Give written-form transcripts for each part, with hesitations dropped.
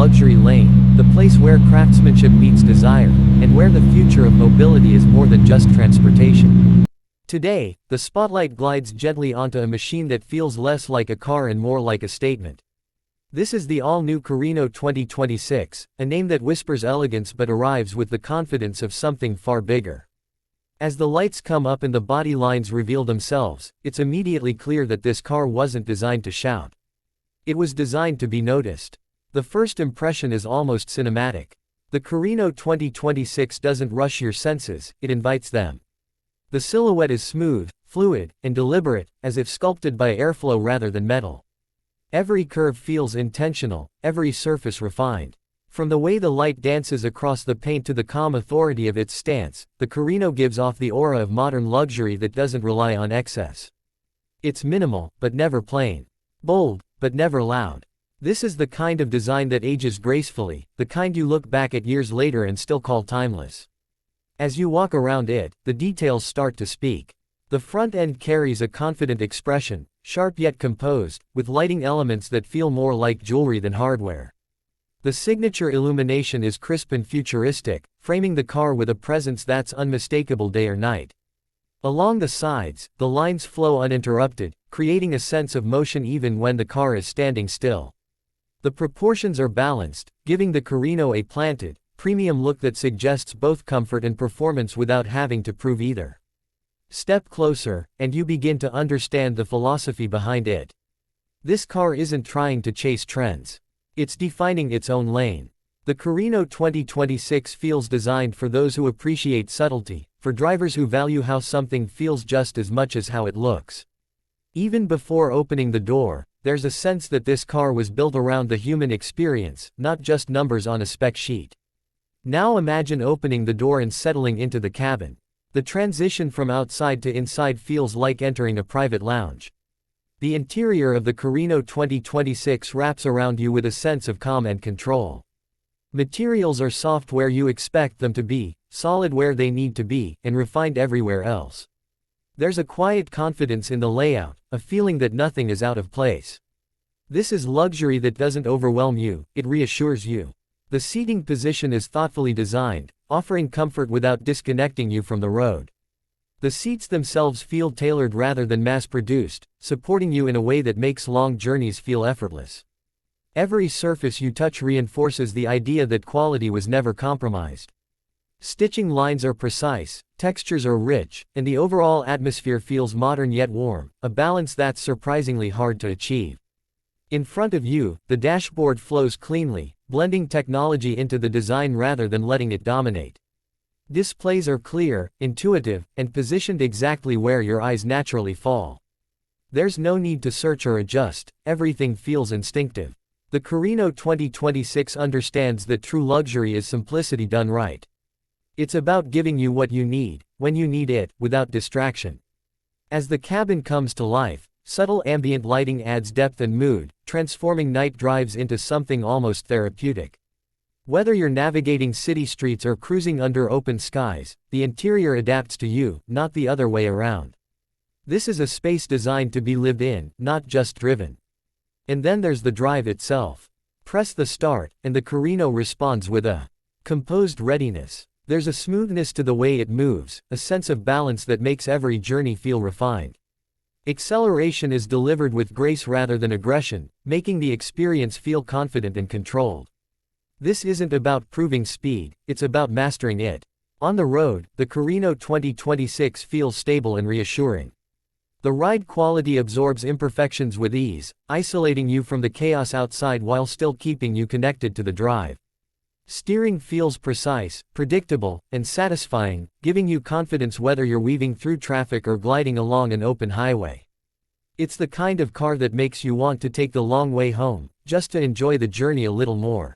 luxury lane, the place where craftsmanship meets desire, and where the future of mobility is more than just transportation. Today, the spotlight glides gently onto a machine that feels less like a car and more like a statement. This is the all-new CARINO 2026, a name that whispers elegance but arrives with the confidence of something far bigger. As the lights come up and the body lines reveal themselves, it's immediately clear that this car wasn't designed to shout. It was designed to be noticed. The first impression is almost cinematic. The CARINO 2026 doesn't rush your senses, it invites them. The silhouette is smooth, fluid, and deliberate, as if sculpted by airflow rather than metal. Every curve feels intentional, every surface refined. From the way the light dances across the paint to the calm authority of its stance, the CARINO gives off the aura of modern luxury that doesn't rely on excess. It's minimal, but never plain. Bold, but never loud. This is the kind of design that ages gracefully, the kind you look back at years later and still call timeless. As you walk around it, the details start to speak. The front end carries a confident expression, sharp yet composed, with lighting elements that feel more like jewelry than hardware. The signature illumination is crisp and futuristic, framing the car with a presence that's unmistakable day or night. Along the sides, the lines flow uninterrupted, creating a sense of motion even when the car is standing still. The proportions are balanced, giving the CARINO a planted, premium look that suggests both comfort and performance without having to prove either. Step closer, and you begin to understand the philosophy behind it. This car isn't trying to chase trends. It's defining its own lane. The CARINO 2026 feels designed for those who appreciate subtlety, for drivers who value how something feels just as much as how it looks. Even before opening the door, there's a sense that this car was built around the human experience, not just numbers on a spec sheet. Now imagine opening the door and settling into the cabin. The transition from outside to inside feels like entering a private lounge. The interior of the CARINO 2026 wraps around you with a sense of calm and control. Materials are soft where you expect them to be, solid where they need to be, and refined everywhere else. There's a quiet confidence in the layout, a feeling that nothing is out of place. This is luxury that doesn't overwhelm you, it reassures you. The seating position is thoughtfully designed, offering comfort without disconnecting you from the road. The seats themselves feel tailored rather than mass-produced, supporting you in a way that makes long journeys feel effortless. Every surface you touch reinforces the idea that quality was never compromised. Stitching lines are precise, textures are rich, and the overall atmosphere feels modern yet warm, a balance that's surprisingly hard to achieve. In front of you, the dashboard flows cleanly, blending technology into the design rather than letting it dominate. Displays are clear, intuitive, and positioned exactly where your eyes naturally fall. There's no need to search or adjust, everything feels instinctive. The CARINO 2026 understands that true luxury is simplicity done right. It's about giving you what you need, when you need it, without distraction. As the cabin comes to life, subtle ambient lighting adds depth and mood, transforming night drives into something almost therapeutic. Whether you're navigating city streets or cruising under open skies, the interior adapts to you, not the other way around. This is a space designed to be lived in, not just driven. And then there's the drive itself. Press the start, and the CARINO responds with a composed readiness. There's a smoothness to the way it moves, a sense of balance that makes every journey feel refined. Acceleration is delivered with grace rather than aggression, making the experience feel confident and controlled. This isn't about proving speed, it's about mastering it. On the road, the CARINO 2026 feels stable and reassuring. The ride quality absorbs imperfections with ease, isolating you from the chaos outside while still keeping you connected to the drive. Steering feels precise, predictable, and satisfying, giving you confidence whether you're weaving through traffic or gliding along an open highway. It's the kind of car that makes you want to take the long way home, just to enjoy the journey a little more.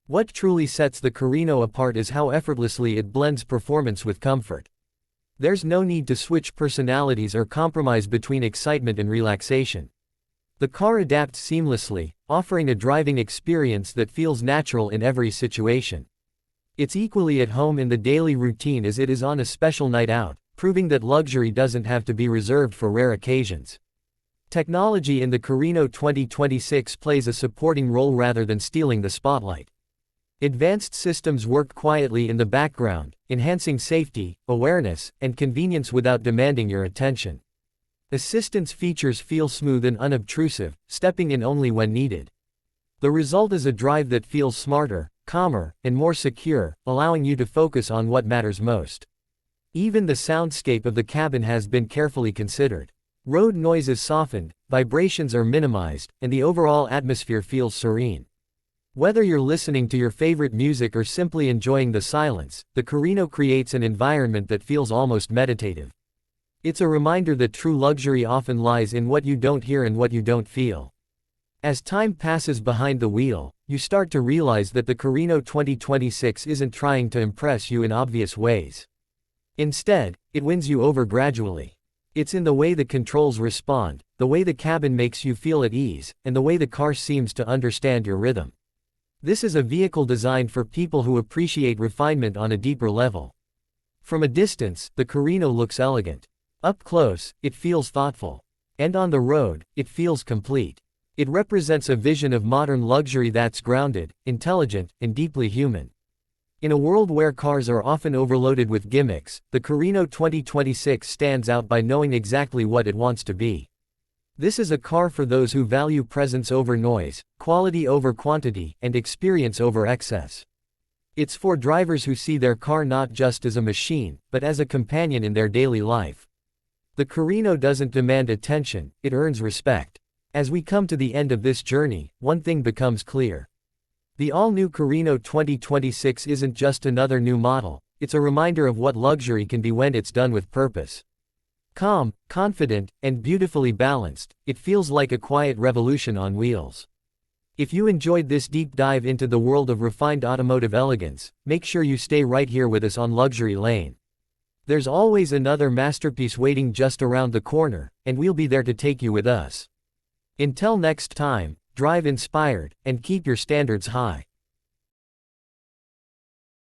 What truly sets the CARINO apart is how effortlessly it blends performance with comfort. There's no need to switch personalities or compromise between excitement and relaxation. The car adapts seamlessly, offering a driving experience that feels natural in every situation. It's equally at home in the daily routine as it is on a special night out, proving that luxury doesn't have to be reserved for rare occasions. Technology in the CARINO 2026 plays a supporting role rather than stealing the spotlight. Advanced systems work quietly in the background, enhancing safety, awareness, and convenience without demanding your attention. Assistance features feel smooth and unobtrusive, stepping in only when needed. The result is a drive that feels smarter, calmer, and more secure, allowing you to focus on what matters most. Even the soundscape of the cabin has been carefully considered. Road noise is softened, vibrations are minimized, and the overall atmosphere feels serene. Whether you're listening to your favorite music or simply enjoying the silence, the CARINO creates an environment that feels almost meditative. It's a reminder that true luxury often lies in what you don't hear and what you don't feel. As time passes behind the wheel, you start to realize that the CARINO 2026 isn't trying to impress you in obvious ways. Instead, it wins you over gradually. It's in the way the controls respond, the way the cabin makes you feel at ease, and the way the car seems to understand your rhythm. This is a vehicle designed for people who appreciate refinement on a deeper level. From a distance, the CARINO looks elegant. Up close, it feels thoughtful. And on the road, it feels complete. It represents a vision of modern luxury that's grounded, intelligent, and deeply human. In a world where cars are often overloaded with gimmicks, the CARINO 2026 stands out by knowing exactly what it wants to be. This is a car for those who value presence over noise, quality over quantity, and experience over excess. It's for drivers who see their car not just as a machine, but as a companion in their daily life. The CARINO doesn't demand attention, it earns respect. As we come to the end of this journey, one thing becomes clear. The all-new CARINO 2026 isn't just another new model, it's a reminder of what luxury can be when it's done with purpose. Calm, confident, and beautifully balanced, it feels like a quiet revolution on wheels. If you enjoyed this deep dive into the world of refined automotive elegance, make sure you stay right here with us on Luxury Lane. There's always another masterpiece waiting just around the corner, and we'll be there to take you with us. Until next time, drive inspired, and keep your standards high.